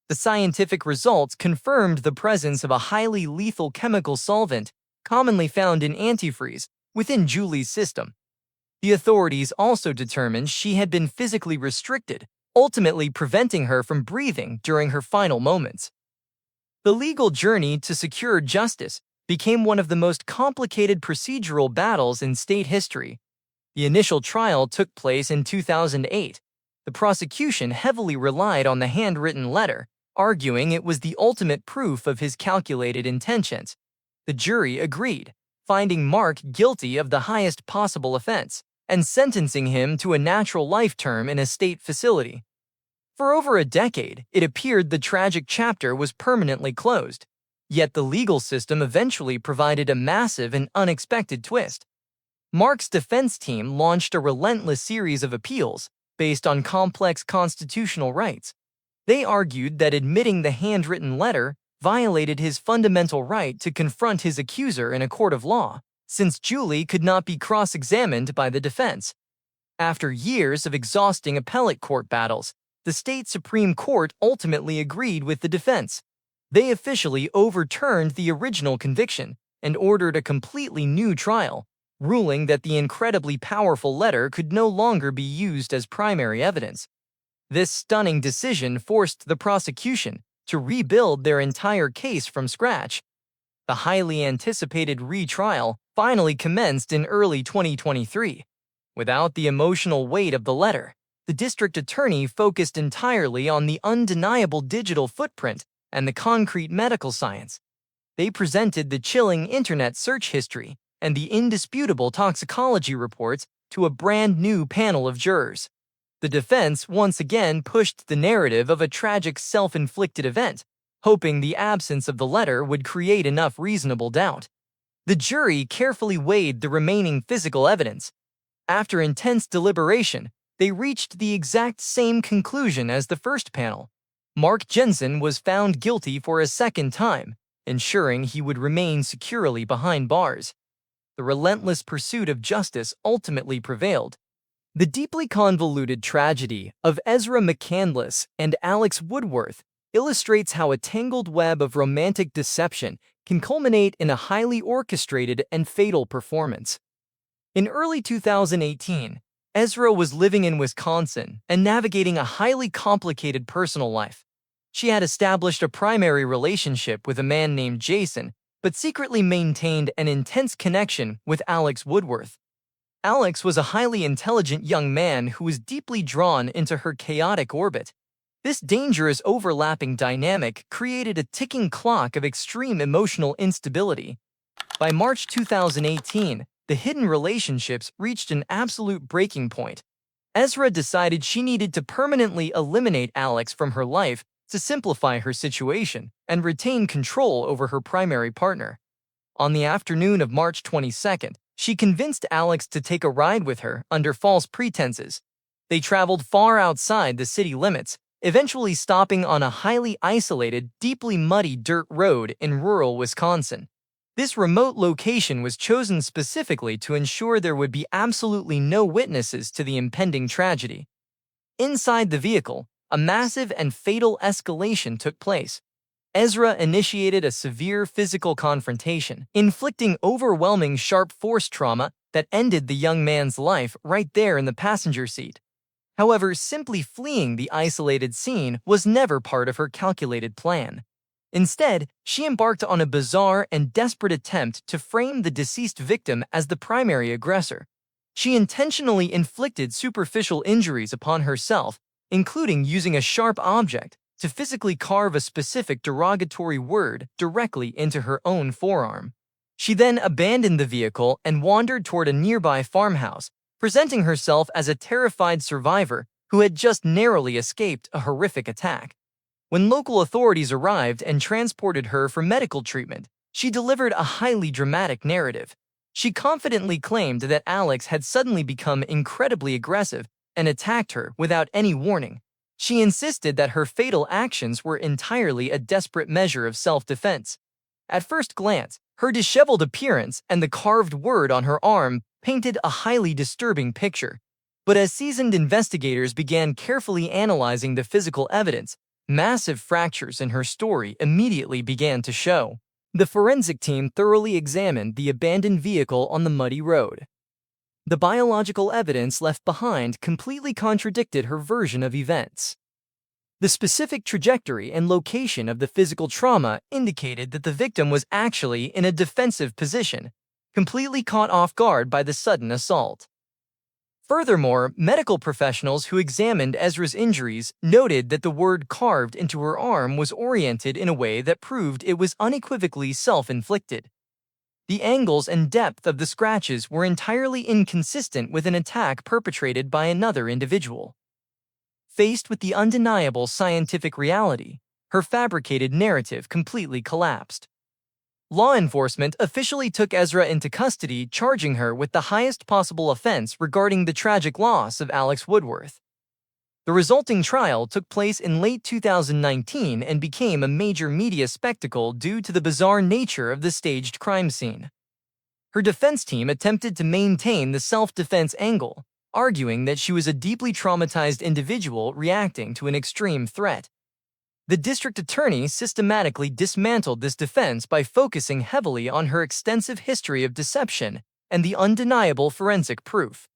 The scientific results confirmed the presence of a highly lethal chemical solvent commonly found in antifreeze within Julie's system. The authorities also determined she had been physically restricted, ultimately preventing her from breathing during her final moments. The legal journey to secure justice became one of the most complicated procedural battles in state history. The initial trial took place in 2008. The prosecution heavily relied on the handwritten letter, arguing it was the ultimate proof of his calculated intentions. The jury agreed, finding Mark guilty of the highest possible offense and sentencing him to a natural life term in a state facility. For over a decade, it appeared the tragic chapter was permanently closed. Yet the legal system eventually provided a massive and unexpected twist. Mark's defense team launched a relentless series of appeals based on complex constitutional rights. They argued that admitting the handwritten letter violated his fundamental right to confront his accuser in a court of law, since Julie could not be cross-examined by the defense. After years of exhausting appellate court battles, the state Supreme Court ultimately agreed with the defense. They officially overturned the original conviction and ordered a completely new trial, ruling that the incredibly powerful letter could no longer be used as primary evidence. This stunning decision forced the prosecution to rebuild their entire case from scratch. The highly anticipated retrial finally commenced in early 2023. Without the emotional weight of the letter, the district attorney focused entirely on the undeniable digital footprint and the concrete medical science. They presented the chilling internet search history and the indisputable toxicology reports to a brand new panel of jurors. The defense once again pushed the narrative of a tragic self-inflicted event, hoping the absence of the letter would create enough reasonable doubt. The jury carefully weighed the remaining physical evidence. After intense deliberation, they reached the exact same conclusion as the first panel. Mark Jensen was found guilty for a second time, ensuring he would remain securely behind bars. The relentless pursuit of justice ultimately prevailed. The deeply convoluted tragedy of Ezra McCandless and Alex Woodworth illustrates how a tangled web of romantic deception can culminate in a highly orchestrated and fatal performance. In early 2018, Ezra was living in Wisconsin and navigating a highly complicated personal life. She had established a primary relationship with a man named Jason, but secretly maintained an intense connection with Alex Woodworth. Alex was a highly intelligent young man who was deeply drawn into her chaotic orbit. This dangerous overlapping dynamic created a ticking clock of extreme emotional instability. By March 2018, the hidden relationships reached an absolute breaking point. Ezra decided she needed to permanently eliminate Alex from her life to simplify her situation and retain control over her primary partner. On the afternoon of March 22nd, she convinced Alex to take a ride with her under false pretenses. They traveled far outside the city limits, eventually stopping on a highly isolated, deeply muddy dirt road in rural Wisconsin. This remote location was chosen specifically to ensure there would be absolutely no witnesses to the impending tragedy. Inside the vehicle, a massive and fatal escalation took place. Ezra initiated a severe physical confrontation, inflicting overwhelming sharp force trauma that ended the young man's life right there in the passenger seat. However, simply fleeing the isolated scene was never part of her calculated plan. Instead, she embarked on a bizarre and desperate attempt to frame the deceased victim as the primary aggressor. She intentionally inflicted superficial injuries upon herself, including using a sharp object to physically carve a specific derogatory word directly into her own forearm. She then abandoned the vehicle and wandered toward a nearby farmhouse, presenting herself as a terrified survivor who had just narrowly escaped a horrific attack. When local authorities arrived and transported her for medical treatment, she delivered a highly dramatic narrative. She confidently claimed that Alex had suddenly become incredibly aggressive and attacked her without any warning. She insisted that her fatal actions were entirely a desperate measure of self-defense. At first glance, her disheveled appearance and the carved word on her arm painted a highly disturbing picture. But as seasoned investigators began carefully analyzing the physical evidence, massive fractures in her story immediately began to show. The forensic team thoroughly examined the abandoned vehicle on the muddy road. The biological evidence left behind completely contradicted her version of events. The specific trajectory and location of the physical trauma indicated that the victim was actually in a defensive position, completely caught off guard by the sudden assault. Furthermore, medical professionals who examined Ezra's injuries noted that the word carved into her arm was oriented in a way that proved it was unequivocally self-inflicted. The angles and depth of the scratches were entirely inconsistent with an attack perpetrated by another individual. Faced with the undeniable scientific reality, her fabricated narrative completely collapsed. Law enforcement officially took Ezra into custody, charging her with the highest possible offense regarding the tragic loss of Alex Woodworth. The resulting trial took place in late 2019 and became a major media spectacle due to the bizarre nature of the staged crime scene. Her defense team attempted to maintain the self-defense angle, arguing that she was a deeply traumatized individual reacting to an extreme threat. The district attorney systematically dismantled this defense by focusing heavily on her extensive history of deception and the undeniable forensic proof.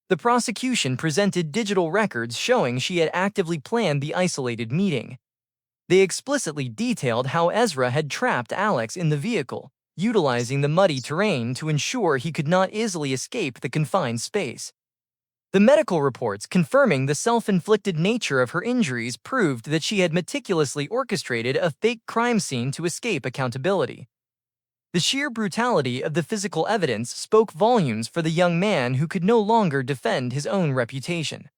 The prosecution presented digital records showing she had actively planned the isolated meeting. They explicitly detailed how Ezra had trapped Alex in the vehicle, utilizing the muddy terrain to ensure he could not easily escape the confined space. The medical reports confirming the self-inflicted nature of her injuries proved that she had meticulously orchestrated a fake crime scene to escape accountability. The sheer brutality of the physical evidence spoke volumes for the young man who could no longer defend his own reputation.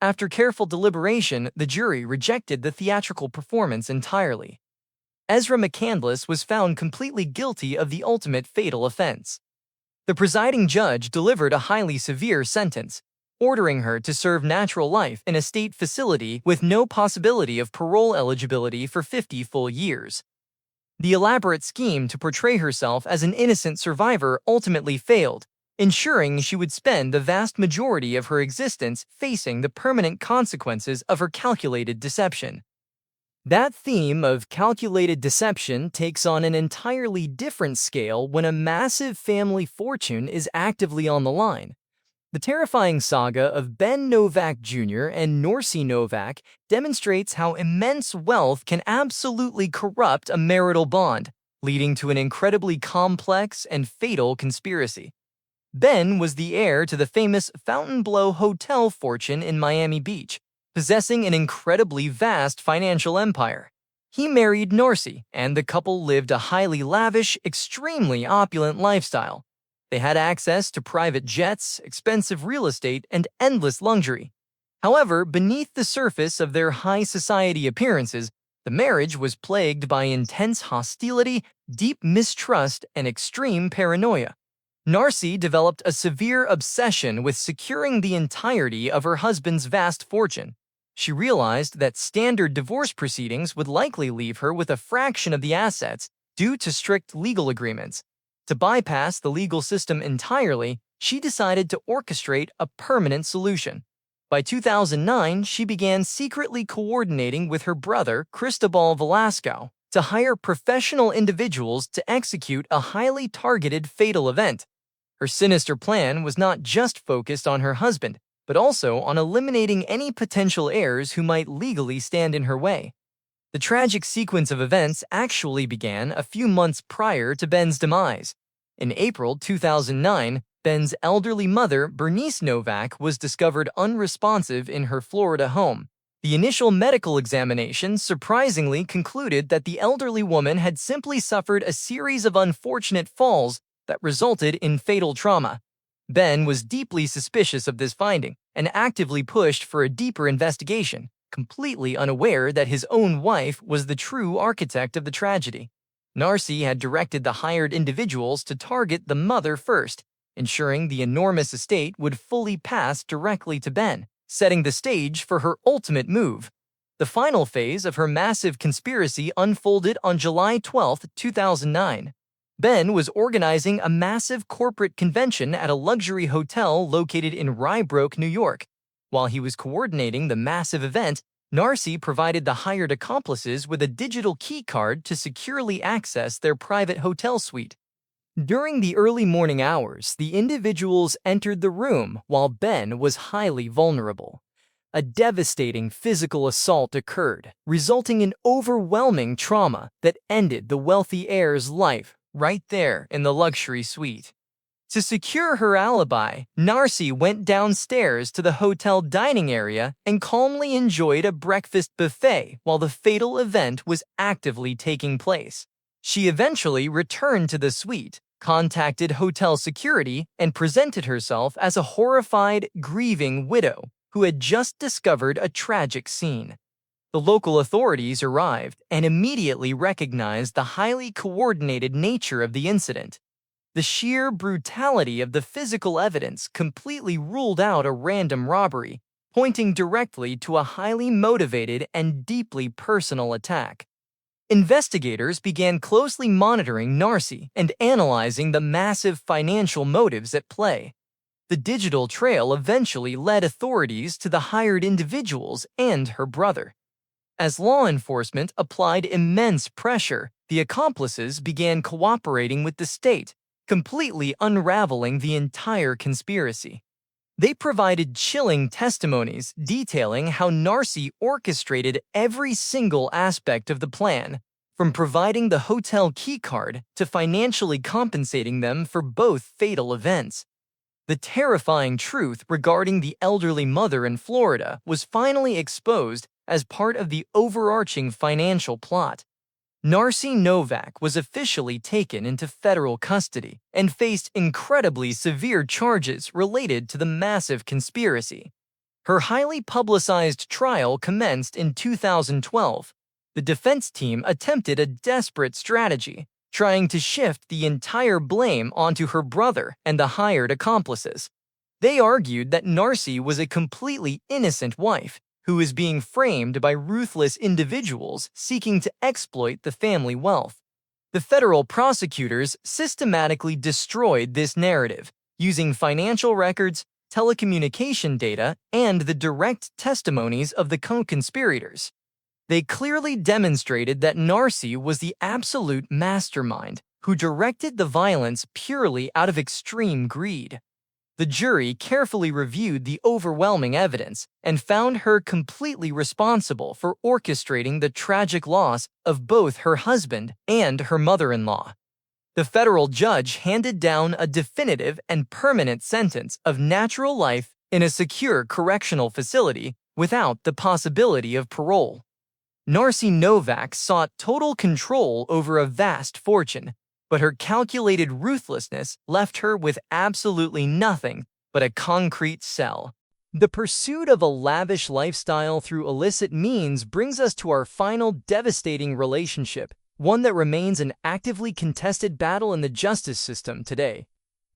After careful deliberation, the jury rejected the theatrical performance entirely. Ezra McCandless was found completely guilty of the ultimate fatal offense. The presiding judge delivered a highly severe sentence, ordering her to serve natural life in a state facility with no possibility of parole eligibility for 50 full years. The elaborate scheme to portray herself as an innocent survivor ultimately failed, ensuring she would spend the vast majority of her existence facing the permanent consequences of her calculated deception. That theme of calculated deception takes on an entirely different scale when a massive family fortune is actively on the line. The terrifying saga of Ben Novak Jr. and Norcy Novak demonstrates how immense wealth can absolutely corrupt a marital bond, leading to an incredibly complex and fatal conspiracy. Ben was the heir to the famous Fontainebleau Hotel fortune in Miami Beach, possessing an incredibly vast financial empire. He married Norcy, and the couple lived a highly lavish, extremely opulent lifestyle. They had access to private jets, expensive real estate, and endless luxury. However, beneath the surface of their high society appearances, the marriage was plagued by intense hostility, deep mistrust, and extreme paranoia. Narcy developed a severe obsession with securing the entirety of her husband's vast fortune. She realized that standard divorce proceedings would likely leave her with a fraction of the assets due to strict legal agreements. To bypass the legal system entirely, she decided to orchestrate a permanent solution. By 2009, she began secretly coordinating with her brother, Cristobal Velasco, to hire professional individuals to execute a highly targeted fatal event. Her sinister plan was not just focused on her husband, but also on eliminating any potential heirs who might legally stand in her way. The tragic sequence of events actually began a few months prior to Ben's demise. In April 2009, Ben's elderly mother, Bernice Novak, was discovered unresponsive in her Florida home. The initial medical examination surprisingly concluded that the elderly woman had simply suffered a series of unfortunate falls that resulted in fatal trauma. Ben was deeply suspicious of this finding and actively pushed for a deeper investigation, completely unaware that his own wife was the true architect of the tragedy. Narcy had directed the hired individuals to target the mother first, ensuring the enormous estate would fully pass directly to Ben, setting the stage for her ultimate move. The final phase of her massive conspiracy unfolded on July 12, 2009. Ben was organizing a massive corporate convention at a luxury hotel located in Rye Brook, New York. While he was coordinating the massive event, Narcy provided the hired accomplices with a digital key card to securely access their private hotel suite. During the early morning hours, the individuals entered the room while Ben was highly vulnerable. A devastating physical assault occurred, resulting in overwhelming trauma that ended the wealthy heir's life right there in the luxury suite. To secure her alibi, Narcy went downstairs to the hotel dining area and calmly enjoyed a breakfast buffet while the fatal event was actively taking place. She eventually returned to the suite, contacted hotel security, and presented herself as a horrified, grieving widow who had just discovered a tragic scene. The local authorities arrived and immediately recognized the highly coordinated nature of the incident. The sheer brutality of the physical evidence completely ruled out a random robbery, pointing directly to a highly motivated and deeply personal attack. Investigators began closely monitoring Narcy and analyzing the massive financial motives at play. The digital trail eventually led authorities to the hired individuals and her brother. As law enforcement applied immense pressure, the accomplices began cooperating with the state, completely unraveling the entire conspiracy. They provided chilling testimonies detailing how Narcy orchestrated every single aspect of the plan, from providing the hotel keycard to financially compensating them for both fatal events. The terrifying truth regarding the elderly mother in Florida was finally exposed as part of the overarching financial plot. Narcy Novak was officially taken into federal custody and faced incredibly severe charges related to the massive conspiracy. Her highly publicized trial commenced in 2012. The defense team attempted a desperate strategy, trying to shift the entire blame onto her brother and the hired accomplices. They argued that Narcy was a completely innocent wife who is being framed by ruthless individuals seeking to exploit the family wealth. The federal prosecutors systematically destroyed this narrative, using financial records, telecommunication data, and the direct testimonies of the co-conspirators. They clearly demonstrated that Narcy was the absolute mastermind who directed the violence purely out of extreme greed. The jury carefully reviewed the overwhelming evidence and found her completely responsible for orchestrating the tragic loss of both her husband and her mother-in-law. The federal judge handed down a definitive and permanent sentence of natural life in a secure correctional facility without the possibility of parole. Narcy Novak sought total control over a vast fortune, but her calculated ruthlessness left her with absolutely nothing but a concrete cell. The pursuit of a lavish lifestyle through illicit means brings us to our final devastating relationship, one that remains an actively contested battle in the justice system today.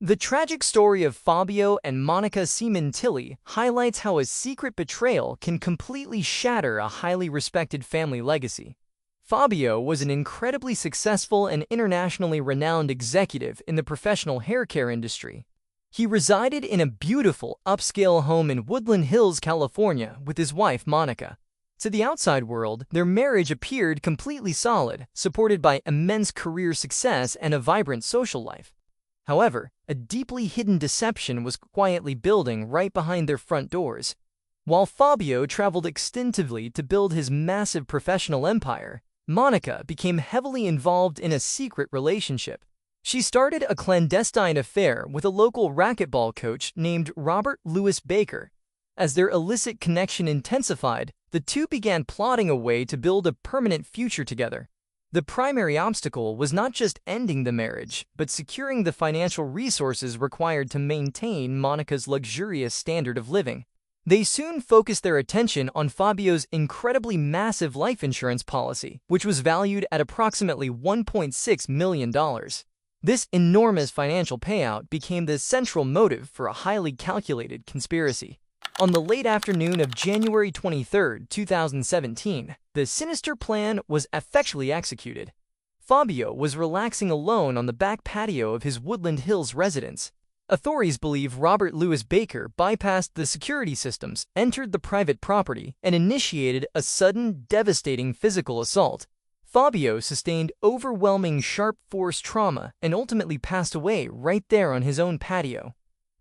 The tragic story of Fabio and Monica Simontilli highlights how a secret betrayal can completely shatter a highly respected family legacy. Fabio was an incredibly successful and internationally renowned executive in the professional hair care industry. He resided in a beautiful, upscale home in Woodland Hills, California, with his wife, Monica. To the outside world, their marriage appeared completely solid, supported by immense career success and a vibrant social life. However, a deeply hidden deception was quietly building right behind their front doors. While Fabio traveled extensively to build his massive professional empire, Monica became heavily involved in a secret relationship. She started a clandestine affair with a local racquetball coach named Robert Louis Baker. As their illicit connection intensified, the two began plotting a way to build a permanent future together. The primary obstacle was not just ending the marriage, but securing the financial resources required to maintain Monica's luxurious standard of living. They soon focused their attention on Fabio's incredibly massive life insurance policy, which was valued at approximately $1.6 million. This enormous financial payout became the central motive for a highly calculated conspiracy. On the late afternoon of January 23, 2017, the sinister plan was effectually executed. Fabio was relaxing alone on the back patio of his Woodland Hills residence. Authorities believe Robert Louis Baker bypassed the security systems, entered the private property, and initiated a sudden, devastating physical assault. Fabio sustained overwhelming sharp force trauma and ultimately passed away right there on his own patio.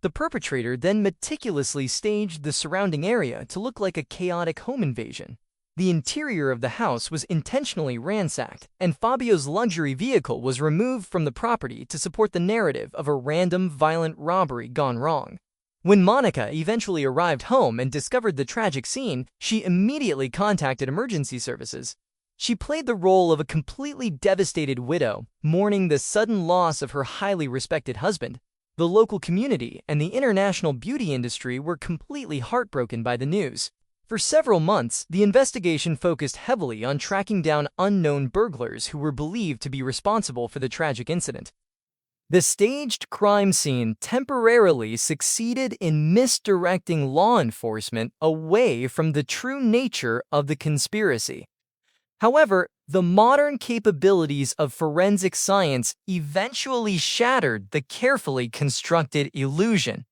The perpetrator then meticulously staged the surrounding area to look like a chaotic home invasion. The interior of the house was intentionally ransacked, and Fabio's luxury vehicle was removed from the property to support the narrative of a random, violent robbery gone wrong. When Monica eventually arrived home and discovered the tragic scene, she immediately contacted emergency services. She played the role of a completely devastated widow, mourning the sudden loss of her highly respected husband. The local community and the international beauty industry were completely heartbroken by the news. For several months, the investigation focused heavily on tracking down unknown burglars who were believed to be responsible for the tragic incident. The staged crime scene temporarily succeeded in misdirecting law enforcement away from the true nature of the conspiracy. However, the modern capabilities of forensic science eventually shattered the carefully constructed illusion.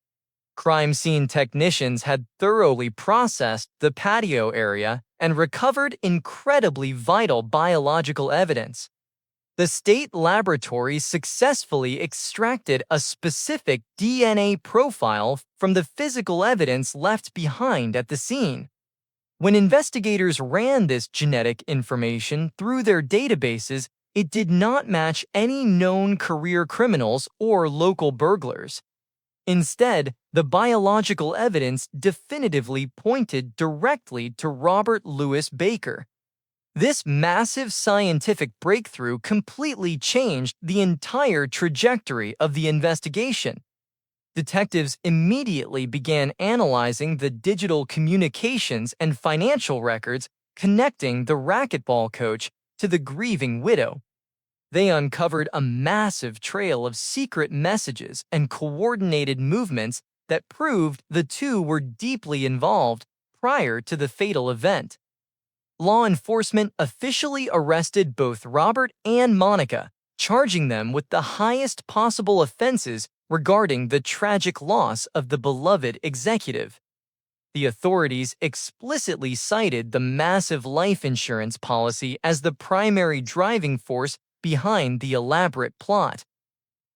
Crime scene technicians had thoroughly processed the patio area and recovered incredibly vital biological evidence. The state laboratory successfully extracted a specific DNA profile from the physical evidence left behind at the scene. When investigators ran this genetic information through their databases, it did not match any known career criminals or local burglars. Instead, the biological evidence definitively pointed directly to Robert Louis Baker. This massive scientific breakthrough completely changed the entire trajectory of the investigation. Detectives immediately began analyzing the digital communications and financial records connecting the racquetball coach to the grieving widow. They uncovered a massive trail of secret messages and coordinated movements that proved the two were deeply involved prior to the fatal event. Law enforcement officially arrested both Robert and Monica, charging them with the highest possible offenses regarding the tragic loss of the beloved executive. The authorities explicitly cited the massive life insurance policy as the primary driving force behind the elaborate plot.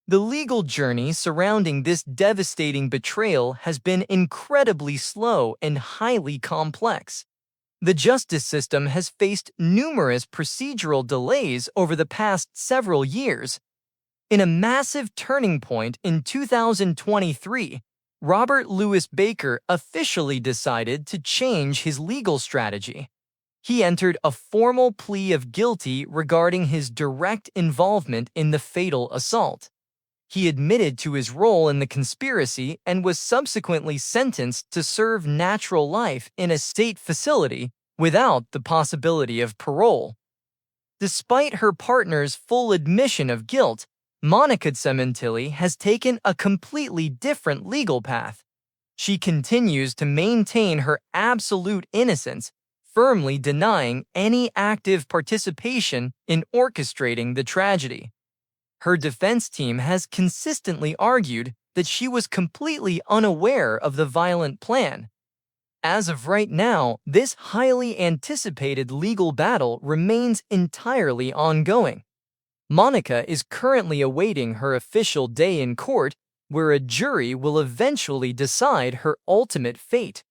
The legal journey surrounding this devastating betrayal has been incredibly slow and highly complex. The justice system has faced numerous procedural delays over the past several years. In a massive turning point in 2023, Robert Louis Baker officially decided to change his legal strategy. He entered a formal plea of guilty regarding his direct involvement in the fatal assault. He admitted to his role in the conspiracy and was subsequently sentenced to serve natural life in a state facility without the possibility of parole. Despite her partner's full admission of guilt, Monica Cementilli has taken a completely different legal path. She continues to maintain her absolute innocence, firmly denying any active participation in orchestrating the tragedy. Her defense team has consistently argued that she was completely unaware of the violent plan. As of right now, this highly anticipated legal battle remains entirely ongoing. Monica is currently awaiting her official day in court, where a jury will eventually decide her ultimate fate.